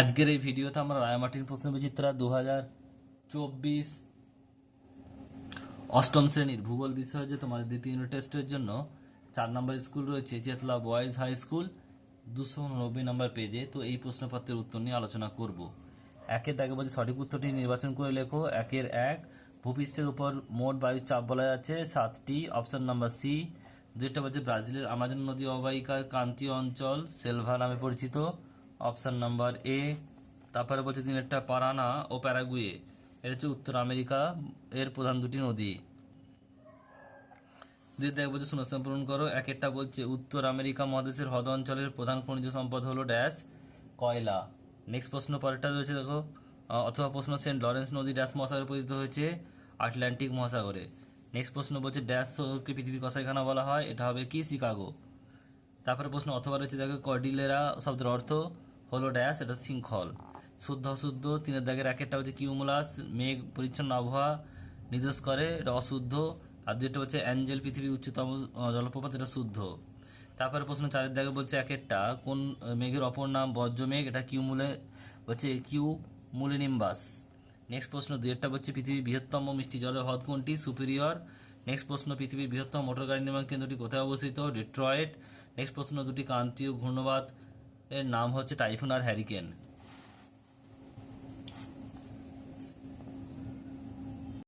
আজকের এই ভিডিওতে আমরা রায়মার্টিন প্রশ্নবিচিত্রা 2024 অষ্টম শ্রেণীর ভূগোল বিষয়ে যে তোমাদের দ্বিতীয় ইউনিট টেস্টের জন্য 4 নম্বর স্কুল রয়েছে চেতলা বয়েজ হাই স্কুল 290 নম্বর পেজে। তো এই প্রশ্নপত্রের উত্তর নিয়ে আলোচনা করব। একের দাগে বলছে সঠিক উত্তরটি নির্বাচন করে লেখো। একের এক, ভূপৃষ্ঠের উপর মোট বায়ুর চাপ বলা যাচ্ছে 7টি, অপশন নাম্বার সি। দুইটা বলছে ব্রাজিলের আমাজন নদী অববাহিকার ক্রান্তীয় অঞ্চল সেলভা নামে পরিচিত, অপশন নাম্বার এ। তারপরে বলছে তিনেরটা পারানা ও প্যারাগুয়ে, এটা হচ্ছে উত্তর আমেরিকা এর প্রধান দুটি নদী। দুই দেখ বলছে শূন্যস্থান পূরণ করো। একেরটা বলছে উত্তর আমেরিকা মহাদেশের হ্রদ অঞ্চলের প্রধান খনিজ সম্পদ হলো ড্যাশ কয়লা। নেক্সট প্রশ্ন পরেরটা রয়েছে দেখো, অথবা প্রশ্ন সেন্ট লরেন্স নদী ড্যাশ মহাসাগরে পরিচিত হয়েছে আটলান্টিক মহাসাগরে। নেক্সট প্রশ্ন বলছে ড্যাশ শহরকে পৃথিবীর কসাইখানা বলা হয়, এটা হবে কি শিকাগো। তারপরে প্রশ্ন অথবা রয়েছে দেখো কর্ডিলেরা শব্দের অর্থ হলো ড্যাশ, এটা শৃঙ্খল। শুদ্ধ অশুদ্ধ, তিনের দাগের একেরটা হচ্ছে কিউমুলাস মেঘ পরিচ্ছন্ন আবহাওয়া নির্দেশ করে, এটা অশুদ্ধ। আর দুইটা হচ্ছে অ্যাঞ্জেল পৃথিবীর উচ্চতম জলপ্রপাত, এটা শুদ্ধ। তারপরে প্রশ্ন চারের দাগে বলছে একেরটা কোন মেঘের অপর নাম বজ্রমেঘ, এটা কিউমুলে হচ্ছে কিউমুলিনিম্বাস। নেক্সট প্রশ্ন দুইটা বলছে পৃথিবীর বৃহত্তম মিষ্টি জলের হ্রদ কোনটি, সুপিরিয়র। নেক্সট প্রশ্ন পৃথিবীর বৃহত্তম মোটর গাড়ি নির্মাণ কেন্দ্রটি কোথায় অবস্থিত, ডিট্রয়েট। নেক্সট প্রশ্ন দুটি ক্রান্তীয় ঘূর্ণবাদ এর নাম হচ্ছে টাইফুন আর হ্যারিকেন।